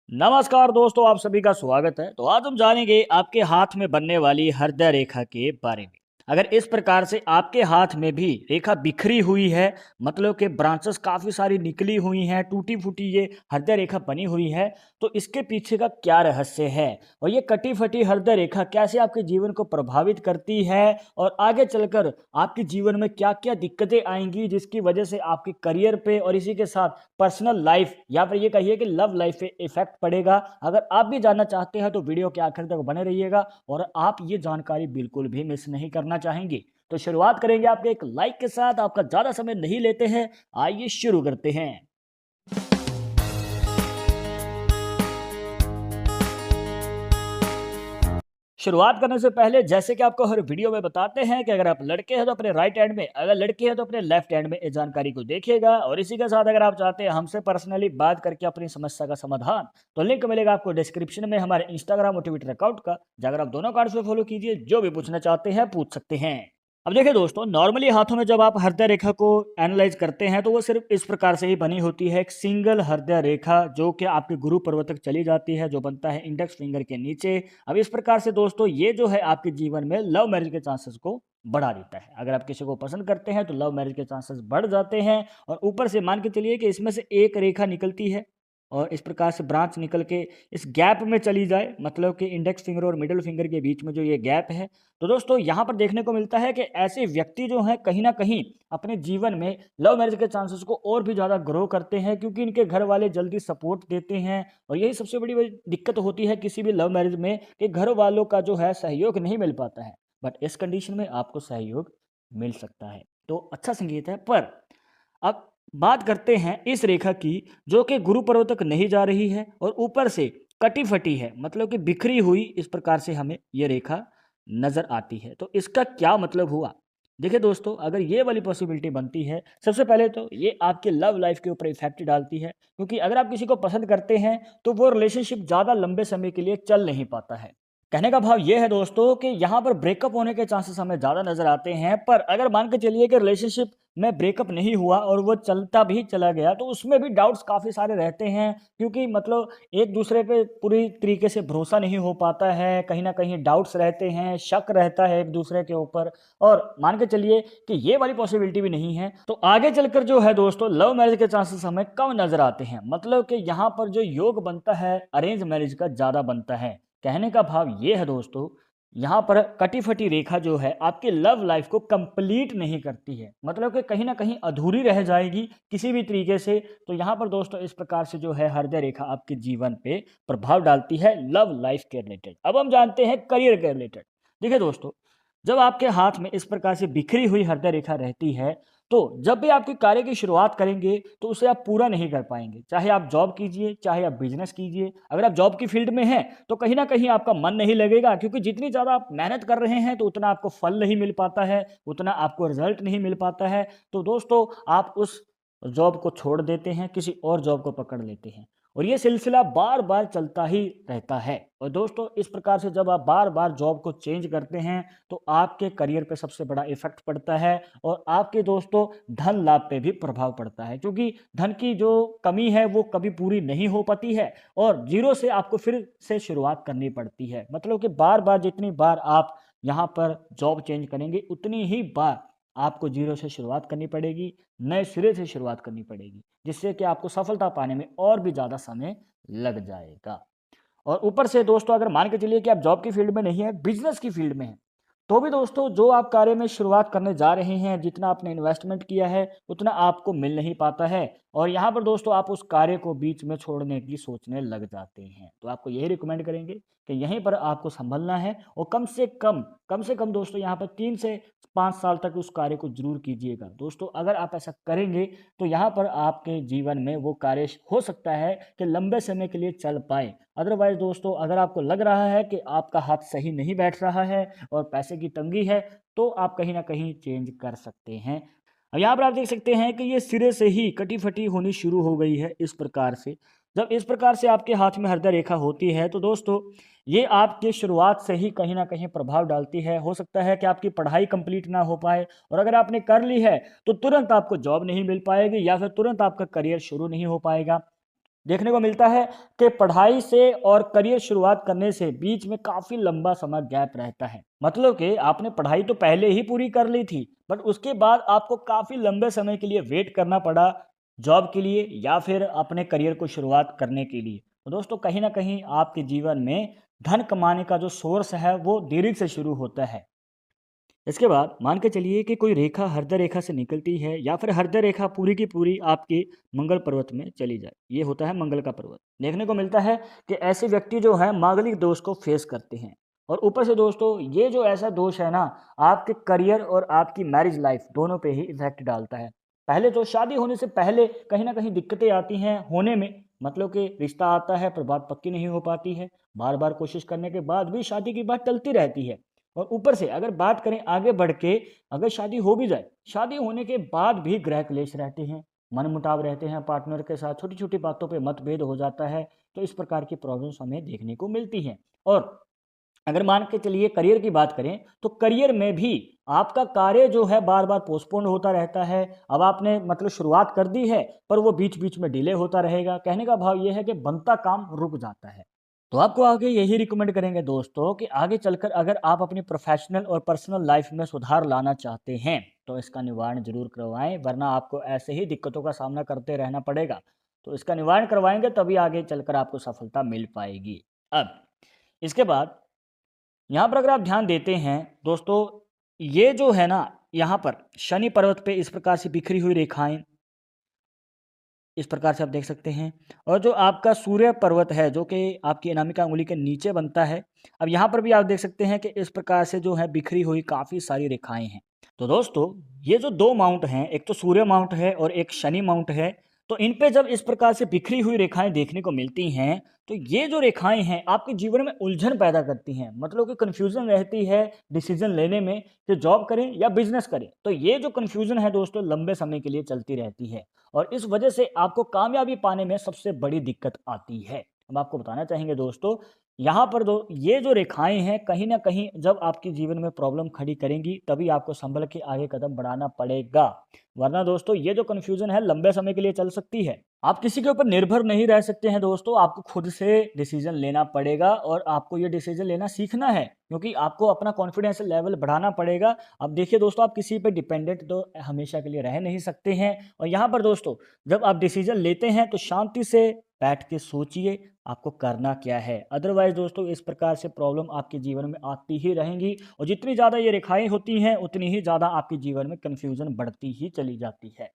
नमस्कार दोस्तों, आप सभी का स्वागत है। तो आज हम जानेंगे आपके हाथ में बनने वाली हृदय रेखा के बारे में। अगर इस प्रकार से आपके हाथ में भी रेखा बिखरी हुई है, मतलब कि ब्रांचेस काफ़ी सारी निकली हुई हैं, टूटी-फूटी ये हृदय रेखा बनी हुई है, तो इसके पीछे का क्या रहस्य है? और ये कटी-फटी हृदय रेखा कैसे आपके जीवन को प्रभावित करती है और आगे चलकर आपके जीवन में क्या-क्या दिक्कतें आएँगी, जिसकी वजह से आपके करियर पे और इसी के साथ पर्सनल लाइफ या फिर ये कहिए कि लव लाइफ पे इफेक्ट पड़ेगा। अगर आप भी जानना चाहते हैं तो वीडियो के आखिर तक बने रहिएगा और आप ये जानकारी बिल्कुल भी मिस नहीं करना चाहेंगे। तो शुरुआत करेंगे आपके एक लाइक के साथ। आपका ज़्यादा समय नहीं लेते हैं, आइए शुरू करते हैं। शुरुआत करने से पहले जैसे कि आपको हर वीडियो में बताते हैं कि अगर आप लड़के हैं तो अपने राइट हैंड में, अगर लड़की है तो अपने लेफ्ट हैंड में इस जानकारी को देखिएगा। और इसी के साथ अगर आप चाहते हैं हमसे पर्सनली बात करके अपनी समस्या का समाधान, तो लिंक मिलेगा आपको डिस्क्रिप्शन में हमारे इंस्टाग्राम और ट्विटर अकाउंट का, जाकर आप दोनों अकाउंट्स पे फॉलो कीजिए। जो भी पूछना चाहते हैं पूछ सकते हैं। अब देखिए दोस्तों, नॉर्मली हाथों में जब आप हृदय रेखा को एनालाइज करते हैं तो वो सिर्फ इस प्रकार से ही बनी होती है, एक सिंगल हृदय रेखा जो कि आपके गुरु पर्वत तक चली जाती है, जो बनता है इंडेक्स फिंगर के नीचे। अब इस प्रकार से दोस्तों ये जो है आपके जीवन में लव मैरिज के चांसेस को बढ़ा देता है। अगर आप किसी को पसंद करते हैं तो लव मैरिज के चांसेस बढ़ जाते हैं। और ऊपर से मान के चलिए कि इसमें से एक रेखा निकलती है और इस प्रकार से ब्रांच निकल के इस गैप में चली जाए, मतलब कि इंडेक्स फिंगर और मिडिल फिंगर के बीच में जो ये गैप है, तो दोस्तों यहाँ पर देखने को मिलता है कि ऐसे व्यक्ति जो हैं कहीं ना कहीं अपने जीवन में लव मैरिज के चांसेस को और भी ज़्यादा ग्रो करते हैं, क्योंकि इनके घर वाले जल्दी सपोर्ट देते हैं। और यही सबसे बड़ी बड़ी दिक्कत होती है किसी भी लव मैरिज में, कि घर वालों का जो है सहयोग नहीं मिल पाता है। बट इस कंडीशन में आपको सहयोग मिल सकता है, तो अच्छा संगीत है। पर अब बात करते हैं इस रेखा की जो कि गुरु पर्वत तक नहीं जा रही है और ऊपर से कटी फटी है, मतलब कि बिखरी हुई इस प्रकार से हमें ये रेखा नजर आती है। तो इसका क्या मतलब हुआ? देखिए दोस्तों, अगर ये वाली पॉसिबिलिटी बनती है, सबसे पहले तो ये आपके लव लाइफ के ऊपर इफेक्ट डालती है, क्योंकि अगर आप किसी को पसंद करते हैं तो वो रिलेशनशिप ज़्यादा लंबे समय के लिए चल नहीं पाता है। कहने का भाव ये है दोस्तों कि यहाँ पर ब्रेकअप होने के चांसेस हमें ज़्यादा नज़र आते हैं। पर अगर मान के चलिए कि रिलेशनशिप में ब्रेकअप नहीं हुआ और वो चलता भी चला गया, तो उसमें भी डाउट्स काफ़ी सारे रहते हैं, क्योंकि मतलब एक दूसरे पे पूरी तरीके से भरोसा नहीं हो पाता है, कहीं ना कहीं डाउट्स रहते हैं, शक रहता है एक दूसरे के ऊपर। और मान के चलिए कि ये वाली पॉसिबिलिटी भी नहीं है, तो आगे चलकर जो है दोस्तों लव मैरिज के चांसेस हमें कम नज़र आते हैं, मतलब कि यहाँ पर जो योग बनता है अरेंज मैरिज का ज़्यादा बनता है। कहने का भाव ये है दोस्तों, यहाँ पर कटी फटी रेखा जो है आपकी लव लाइफ को कंप्लीट नहीं करती है, मतलब कि कहीं ना कहीं अधूरी रह जाएगी किसी भी तरीके से। तो यहाँ पर दोस्तों इस प्रकार से जो है हृदय रेखा आपके जीवन पे प्रभाव डालती है लव लाइफ के रिलेटेड। अब हम जानते हैं करियर के रिलेटेड। देखिए दोस्तों, जब आपके हाथ में इस प्रकार से बिखरी हुई हृदय रेखा रहती है, तो जब भी आप कोई कार्य की शुरुआत करेंगे तो उसे आप पूरा नहीं कर पाएंगे। चाहे आप जॉब कीजिए, चाहे आप बिजनेस कीजिए। अगर आप जॉब की फील्ड में हैं तो कहीं ना कहीं आपका मन नहीं लगेगा, क्योंकि जितनी ज़्यादा आप मेहनत कर रहे हैं तो उतना आपको फल नहीं मिल पाता है, उतना आपको रिजल्ट नहीं मिल पाता है। तो दोस्तों आप उस जॉब को छोड़ देते हैं, किसी और जॉब को पकड़ लेते हैं, और ये सिलसिला बार बार चलता ही रहता है। और दोस्तों इस प्रकार से जब आप बार बार जॉब को चेंज करते हैं तो आपके करियर पे सबसे बड़ा इफेक्ट पड़ता है, और आपके दोस्तों धन लाभ पे भी प्रभाव पड़ता है, क्योंकि धन की जो कमी है वो कभी पूरी नहीं हो पाती है और जीरो से आपको फिर से शुरुआत करनी पड़ती है। मतलब कि बार बार जितनी बार आप यहाँ पर जॉब चेंज करेंगे उतनी ही बार आपको जीरो से शुरुआत करनी पड़ेगी, नए सिरे से शुरुआत करनी पड़ेगी, जिससे कि आपको सफलता पाने में और भी ज़्यादा समय लग जाएगा। और ऊपर से दोस्तों अगर मान के चलिए कि आप जॉब की फील्ड में नहीं है, बिजनेस की फील्ड में है, तो भी दोस्तों जो आप कार्य में शुरुआत करने जा रहे हैं, जितना आपने इन्वेस्टमेंट किया है उतना आपको मिल नहीं पाता है, और यहाँ पर दोस्तों आप उस कार्य को बीच में छोड़ने की सोचने लग जाते हैं। तो आपको यही रिकमेंड करेंगे कि यहीं पर आपको संभलना है, और कम से कम दोस्तों यहाँ पर 3 से 5 साल तक उस कार्य को जरूर कीजिएगा। दोस्तों अगर आप ऐसा करेंगे तो यहाँ पर आपके जीवन में वो कार्य हो सकता है कि लंबे समय के लिए चल पाए। अदरवाइज दोस्तों अगर आपको लग रहा है कि आपका हाथ सही नहीं बैठ रहा है और पैसे की तंगी है, तो आप कहीं ना कहीं चेंज कर सकते हैं। अब यहाँ पर आप देख सकते हैं कि ये सिरे से ही कटी फटी होनी शुरू हो गई है इस प्रकार से। जब इस प्रकार से आपके हाथ में हृदय रेखा होती है तो दोस्तों ये आपके शुरुआत से ही कहीं ना कहीं प्रभाव डालती है। हो सकता है कि आपकी पढ़ाई कंप्लीट ना हो पाए, और अगर आपने कर ली है तो तुरंत आपको जॉब नहीं मिल पाएगी या फिर तुरंत आपका करियर शुरू नहीं हो पाएगा। देखने को मिलता है कि पढ़ाई से और करियर शुरुआत करने से बीच में काफ़ी लंबा समय गैप रहता है। मतलब कि आपने पढ़ाई तो पहले ही पूरी कर ली थी, बट उसके बाद आपको काफ़ी लंबे समय के लिए वेट करना पड़ा जॉब के लिए या फिर अपने करियर को शुरुआत करने के लिए। तो दोस्तों कहीं न कहीं आपके जीवन में धन कमाने का जो सोर्स है वो देरी से शुरू होता है। इसके बाद मान के चलिए कि कोई रेखा हृदय रेखा से निकलती है या फिर हृदय रेखा पूरी की पूरी आपके मंगल पर्वत में चली जाए। ये होता है मंगल का पर्वत। देखने को मिलता है कि ऐसे व्यक्ति जो है मांगलिक दोष को फेस करते हैं। और ऊपर से दोस्तों ये जो ऐसा दोष है ना, आपके करियर और आपकी मैरिज लाइफ दोनों पे ही इफेक्ट डालता है। पहले तो शादी होने से पहले कहीं ना कहीं दिक्कतें आती हैं होने में। मतलब कि रिश्ता आता है पर बात पक्की नहीं हो पाती है। बार बार कोशिश करने के बाद भी शादी की बात टलती रहती है। और ऊपर से अगर बात करें आगे बढ़ के, अगर शादी हो भी जाए, शादी होने के बाद भी गृह क्लेश रहते हैं, मनमुटाव रहते हैं पार्टनर के साथ, छोटी-छोटी बातों पे मतभेद हो जाता है, तो इस प्रकार की प्रॉब्लम्स हमें देखने को मिलती हैं। और अगर मान के चलिए करियर की बात करें, तो करियर में भी आपका कार्य जो है बार-बार पोस्टपोन होता रहता है। अब आपने मतलब शुरुआत कर दी है, पर वो बीच-बीच में डिले होता रहेगा। कहने का भाव ये है कि बनता काम रुक जाता है। तो आपको आगे यही रिकमेंड करेंगे दोस्तों कि आगे चलकर अगर आप अपनी प्रोफेशनल और पर्सनल लाइफ में सुधार लाना चाहते हैं तो इसका निवारण जरूर करवाएं, वरना आपको ऐसे ही दिक्कतों का सामना करते रहना पड़ेगा। तो इसका निवारण करवाएंगे तभी आगे चलकर आपको सफलता मिल पाएगी। अब इसके बाद यहाँ पर अगर आप ध्यान देते हैं दोस्तों, ये जो है ना, यहाँ पर शनि पर्वत पे इस प्रकार से बिखरी हुई रेखाएं इस प्रकार से आप देख सकते हैं। और जो आपका सूर्य पर्वत है जो कि आपकी अनामिका अंगुली के नीचे बनता है, अब यहाँ पर भी आप देख सकते हैं कि इस प्रकार से जो है बिखरी हुई काफ़ी सारी रेखाएं हैं। तो दोस्तों ये जो दो माउंट हैं, एक तो सूर्य माउंट है और एक शनि माउंट है, तो इन पे जब इस प्रकार से बिखरी हुई रेखाएं देखने को मिलती हैं, तो ये जो रेखाएं हैं आपके जीवन में उलझन पैदा करती हैं। मतलब कि कन्फ्यूजन रहती है डिसीजन लेने में कि जॉब करें या बिजनेस करें। तो ये जो कन्फ्यूजन है दोस्तों लंबे समय के लिए चलती रहती है और इस वजह से आपको कामयाबी पाने में सबसे बड़ी दिक्कत आती है। हम आपको बताना चाहेंगे दोस्तों, यहाँ पर दो ये जो रेखाएं हैं कहीं ना कहीं जब आपके जीवन में प्रॉब्लम खड़ी करेंगी तभी आपको संभल के आगे कदम बढ़ाना पड़ेगा। वरना दोस्तों ये जो कन्फ्यूजन है लंबे समय के लिए चल सकती है। आप किसी के ऊपर निर्भर नहीं रह सकते हैं दोस्तों, आपको खुद से डिसीजन लेना पड़ेगा और आपको ये डिसीजन लेना सीखना है, क्योंकि आपको अपना कॉन्फिडेंस लेवल बढ़ाना पड़ेगा। अब देखिए दोस्तों, आप किसी पे डिपेंडेंट तो हमेशा के लिए रह नहीं सकते हैं। और यहाँ पर दोस्तों जब आप डिसीजन लेते हैं तो शांति से बैठ के सोचिए आपको करना क्या है। अदरवाइज दोस्तों इस प्रकार से प्रॉब्लम आपके जीवन में आती ही रहेंगी और जितनी ज़्यादा ये रेखाएं होती हैं उतनी ही ज़्यादा आपके जीवन में कन्फ्यूजन बढ़ती ही चली जाती है।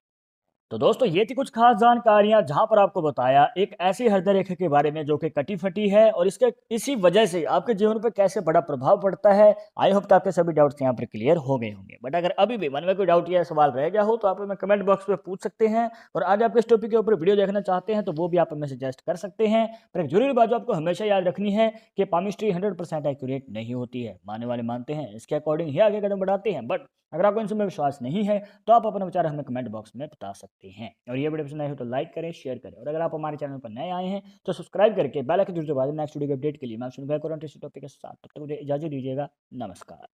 तो दोस्तों ये थी कुछ खास जानकारियां जहां पर आपको बताया एक ऐसी हृदय रेखा के बारे में जो कि कटी फटी है और इसके इसी वजह से आपके जीवन पर कैसे बड़ा प्रभाव पड़ता है। आई होप कि आपके सभी डाउट्स यहाँ पर क्लियर हो गए होंगे। बट अगर अभी भी मन में कोई डाउट या सवाल रह गया हो तो आप हमें कमेंट बॉक्स में पूछ सकते हैं और आगे आप इस टॉपिक के ऊपर वीडियो देखना चाहते हैं तो वो भी आप हमें सजेस्ट कर सकते हैं। पर एक जरूरी बात जो आपको हमेशा याद रखनी है कि पामिस्ट्री 100% एक्यूरेट नहीं होती है। मानने वाले मानते हैं, इसके अकॉर्डिंग ही आगे कदम बढ़ाते हैं। बट अगर आपको इनसे में विश्वास नहीं है तो आप अपना विचार हमें कमेंट बॉक्स में बता सकते हैं। और ये वीडियो पसंद आई हो तो लाइक करें, शेयर करें और अगर आप हमारे चैनल पर नए आए हैं तो सब्सक्राइब करके बेल आइकन जरूर दबा दें नेक्स्ट वीडियो के अपडेट के लिए। मैं सुन टॉपिक के साथ, तब तक मुझे इजाजत दीजिएगा। नमस्कार।